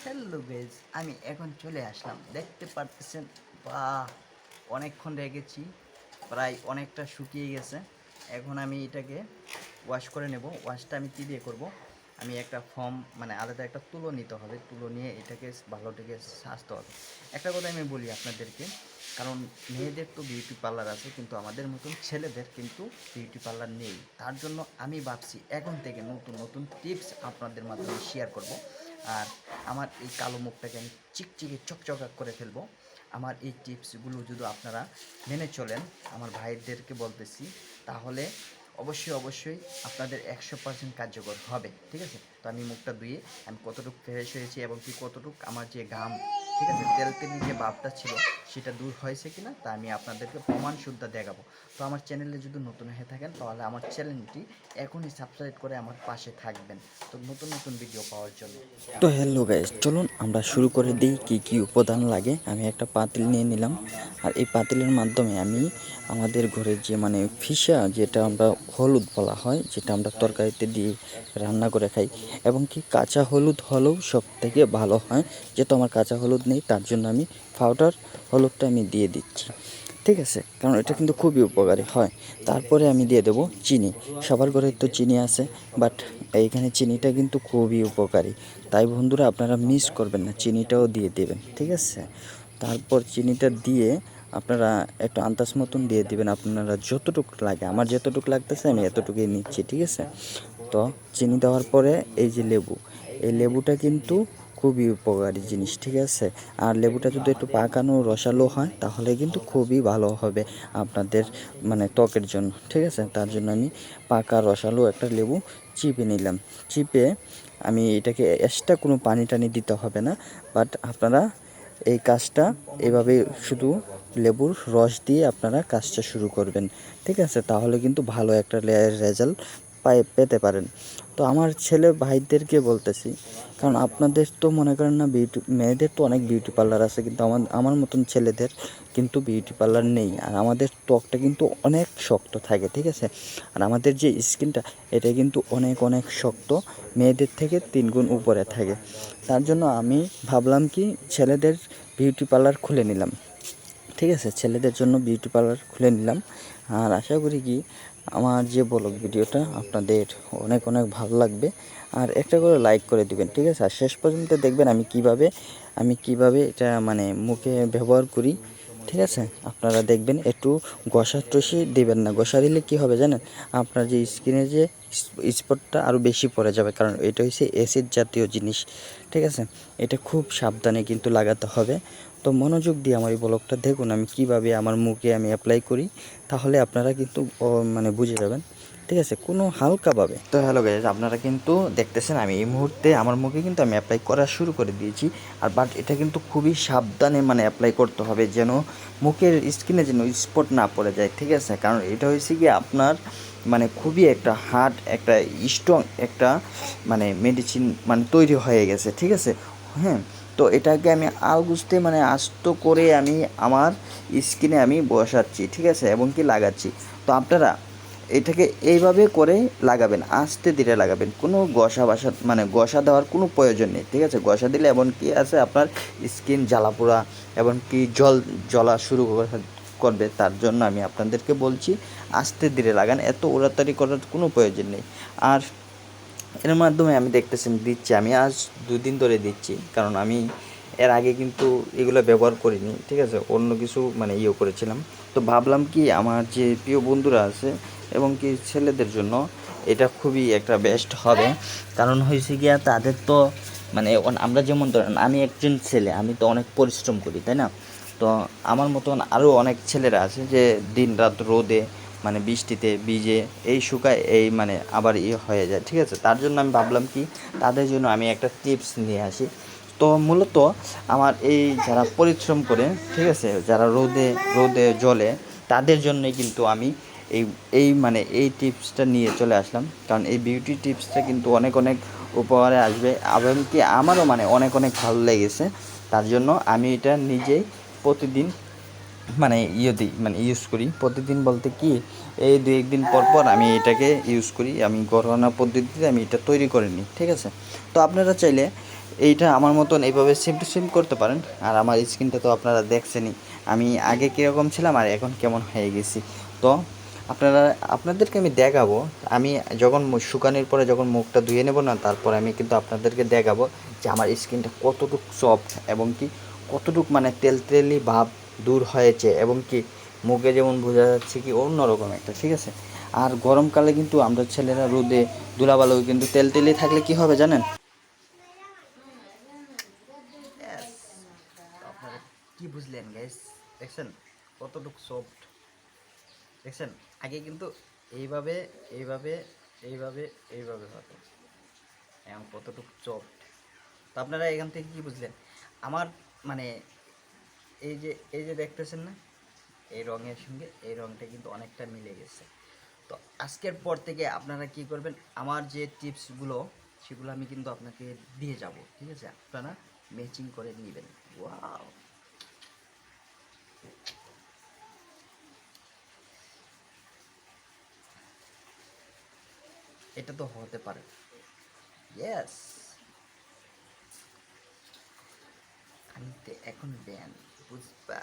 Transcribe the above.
Hello guys, আমি এখন চলে আসলাম। দেখতে পারতেছেন, বাহ, অনেকক্ষণ রেখেছি, প্রায় অনেকটা শুকিয়ে গেছে। এখন আমি এটাকে ওয়াশ করে নেব। ওয়াশটা আমি কী দিয়ে করব? আমি একটা ফর্ম মানে আলাদা একটা তুলো নিতে হবে। তুলো নিয়ে এটাকে ভালোটাকে সাজতে হবে। একটা কথা আমি বলি আপনাদেরকে, কারণ মেয়েদের তো বিউটি পার্লার আছে, কিন্তু আমাদের মতন ছেলেদের কিন্তু বিউটি পার্লার নেই। তার জন্য আমি ভাবছি এখন থেকে নতুন নতুন টিপস আপনাদের মাধ্যমে শেয়ার করব। আর আমার এই কালো মুখটাকে আমি চিকচিকে চকচকা করে ফেলবো। আমার এই টিপসগুলো যদি আপনারা মেনে চলেন, আমার ভাইদেরকে বলতেছি, তাহলে অবশ্যই অবশ্যই আপনাদের 100% কার্যকর হবে। ঠিক আছে? তো আমি মুখটা ধুয়ে আমি কতটুকু ফ্রেশ হয়েছি এবং কি কতটুকু আমার যে ঘাম, ঠিক আছে, তেলতেলি যে ভাবটা ছিল সেটা দূর হয়েছে কিনা তা আমি আপনাদেরকে প্রমাণ শুদ্ধ দেখাবো। তো আমার চ্যানেলে যদি নতুন হয়ে থাকেন তাহলে আমার চ্যানেলটি এখনই সাবস্ক্রাইব করে আমার পাশে থাকবেন, তো নতুন নতুন ভিডিও পাওয়ার জন্য। তো হ্যালো গাইস, চলুন আমরা শুরু করে দিই। কি কি উপাদান লাগে আমি একটা পাতিল নিয়ে নিলাম। আর এই পাতিলের মাধ্যমে আমি আমাদের ঘরে যে ফিসা, যেটা আমরা হলুদ বলা হয়, যেটা আমরা তরকারিতে দিয়ে রান্না করে খাই, এবং কি কাঁচা হলুদ হলেও সব থেকে ভালো হয়। যেহেতু আমার কাঁচা হলুদ নেই, তার জন্য আমি পাউডার হলুদটা আমি দিয়ে দিচ্ছি। ঠিক আছে, কারণ এটা কিন্তু খুবই উপকারী হয়। তারপরে আমি দিয়ে দেবো চিনি। সবার ঘরে তো চিনি আছে, বাট এইখানে চিনিটা কিন্তু খুবই উপকারী। তাই বন্ধুরা, আপনারা মিস করবেন না, চিনিটাও দিয়ে দেবেন। ঠিক আছে, তারপর চিনিটা দিয়ে আপনারা একটু আন্দাজ মতন দিয়ে দিবেন। আপনারা যতটুকু লাগে, আমার যতটুকু লাগতেছে আমি এতটুকুই নিচ্ছি। ঠিক আছে, তো চিনি দেওয়ার পরে এই যে লেবু, এই লেবুটা কিন্তু খুবই উপকারী জিনিস। ঠিক আছে, আর লেবুটা যদি একটু পাকানো রসালো হয় তাহলে কিন্তু খুবই ভালো হবে আপনাদের ত্বকের জন্য। ঠিক আছে, তার জন্য আমি পাকা রসালো একটা লেবু চিপে নিলাম। চিপে আমি এটাকে এক্সট্রা কোনো পানি টানি দিতে হবে না, বাট আপনারা এই কাজটা এভাবে শুধু লেবুর রস দিয়ে আপনারা কাজটা শুরু করবেন। ঠিক আছে, তাহলে কিন্তু ভালো একটা রেজাল্ট পেতে পারেন। তো আমার ছেলে ভাইদেরকে বলতেছি, কারণ আপনাদের তো মনে করেন না, মেয়েদের তো অনেক বিউটি পার্লার আছে, কিন্তু আমার আমার মতন ছেলেদের কিন্তু বিউটি পার্লার নেই। আর আমাদের ত্বকটা কিন্তু অনেক শক্ত থাকে। ঠিক আছে, আর আমাদের যে স্কিনটা, এটা কিন্তু অনেক অনেক শক্ত, মেয়েদের থেকে 3 গুণ উপরে থাকে। তার জন্য আমি ভাবলাম কি, ছেলেদের বিউটি পার্লার খুলে নিলাম। ঠিক আছে, ছেলেদের জন্য বিউটি পার্লার খুলে নিলাম। আর আশা করি কি, আমার যে ব্লগ ভিডিওটা আপনাদের অনেক অনেক ভালো লাগবে। আর একটা করে লাইক করে দিবেন। ঠিক আছে, আর শেষ পর্যন্ত দেখবেন আমি কিভাবে এটা মুখে ব্যবহার করি। ঠিক আছে, আপনারা দেখবেন, একটু ঘষা টষি দিবেন না। ঘষা দিলে কী হবে জানেন, আপনার যে স্কিনে যে স্পটটা আরও বেশি পড়ে যাবে, কারণ এটা হচ্ছে অ্যাসিড জাতীয় জিনিস। ঠিক আছে, এটা খুব সাবধানে কিন্তু লাগাতে হবে। তো মনোযোগ দিয়ে আমার এই ব্লগটা দেখুন, আমি কিভাবে আমার মুখে আমি অ্যাপ্লাই করি, তাহলে আপনারা কিন্তু বুঝে যাবেন। ঠিক আছে, কোনো হালকাভাবে। তো হ্যালো গাইজ, আপনারা কিন্তু দেখতেছেন আমি এই মুহূর্তে আমার মুখে কিন্তু আমি অ্যাপ্লাই করা শুরু করে দিয়েছি। আর বাট এটা কিন্তু খুবই সাবধানে অ্যাপ্লাই করতে হবে, যেন মুখের স্কিনে যেন স্পট না পড়ে যায়। ঠিক আছে, কারণ এটা হয়েছে কি, আপনার খুবই একটা হার্ড একটা স্ট্রং একটা মেডিসিন তৈরি হয়ে গেছে। ঠিক আছে, হ্যাঁ, তো এটাকে আমি আলগুস্তে আস্ত করে আমি আমার স্কিনে আমি বসাচ্ছি। ঠিক আছে, এবং কি লাগাচ্ছি। তো আপনারা এটাকে এইভাবে করে লাগাবেন, আস্তে ধীরে লাগাবেন, কোনো ঘষা ঘষা দেওয়ার কোনো প্রয়োজন নেই। ঠিক আছে, ঘষা দিলে এমন কি আছে, আপনার স্কিন জ্বালাপোড়া এবং কি জ্বলা শুরু করবে। তার জন্য আমি আপনাদেরকে বলছি, আস্তে ধীরে লাগান, এত ওড়াতাড়ি করার কোনো প্রয়োজন নেই। আর এর মাধ্যমে আমি দিচ্ছি, আমি আজ 2 দিন ধরে দিচ্ছি, কারণ আমি এর আগে কিন্তু এগুলো ব্যবহার করিনি। ঠিক আছে, অন্য কিছু করেছিলাম। তো ভাবলাম কি, আমার যে প্রিয় বন্ধুরা আছে এবং কি ছেলেদের জন্য এটা খুবই একটা বেস্ট হবে। কারণ হয়েছে গিয়া, তাদের তো আমরা যেমন ধরেন, আমি একজন ছেলে, আমি তো অনেক পরিশ্রম করি, তাই না? তো আমার মতন আরও অনেক ছেলেরা আছে যে দিন রাত রোদে বৃষ্টিতে ভিজে এই শুকায়, এই আবার হয়ে যায়। ঠিক আছে, তার জন্য আমি ভাবলাম কি, তাদের জন্য আমি একটা টিপস নিয়ে আসি। তো মূলত আমার এই যারা পরিশ্রম করে, ঠিক আছে, যারা রোদে রোদে জ্বলে, তাদের জন্যই কিন্তু আমি এই এই এই টিপসটা নিয়ে চলে আসলাম। কারণ এই বিউটি টিপসটা কিন্তু অনেক অনেক উপকারে আসবে, এমনকি আমারও অনেক অনেক ভালো লেগেছে। তার জন্য আমি এটা নিজেই প্রতিদিন দিই, ইউজ করি। প্রতিদিন বলতে কি, এই 2-1 দিন পর পর আমি এটাকে ইউজ করি। আমি ঘরোয়া পদ্ধতিতে আমি এটা তৈরি করে নিই। ঠিক আছে, তো আপনারা চাইলে এইটা আমার মতন এইভাবে সেম টু সেম করতে পারেন। আর আমার স্কিনটা তো আপনারা দেখছেনই, আমি আগে কীরকম ছিলাম আর এখন কেমন হয়ে গেছি। তো আপনাদেরকে আমি দেখাবো, আমি যখন শুকানোর পরে যখন মুখটা ধুয়ে নেব না, তারপর আমি কিন্তু আপনাদেরকে দেখাবো যে আমার স্কিনটা কতটুকু সফট এবং কি কতটুকু মানে তেলতেলি ভাব দূর হয়েছে, এবং কি মুখে যেমন বোঝা যাচ্ছে কি অন্যরকম একটা, ঠিক আছে। আর গরমকালে কিন্তু আমরা ছেলেরা রোদে ধুলাবালু কিন্তু তেলতেলি থাকলে কি হবে জানেন? Yes, তো আপনারা কি বুঝলেন গাইস? দেখছেন কতটুকু সফট? দেখছেন আগে কিন্তু এইভাবে এইভাবে এইভাবে এইভাবে হতো, এখন কতটুকু সফট। তো আপনারা এখান থেকে কি বুঝলেন? আমার মানে এই যে দেখতেছেন না, এই রঙের সঙ্গে এই রঙটা কিন্তু অনেকটা মিলে গেছে। তো আজকের পর থেকে আপনারা কি করবেন, আমার যে টিপসগুলো সেগুলো আমি কিন্তু আপনাকে দিয়ে যাব, ঠিক আছে? আপনারা ম্যাচিং করে নেবেন। ওয়াও, এটা তো হতে পারে। ইয়েস, আমি তো এখন ব্যান বুঝবা।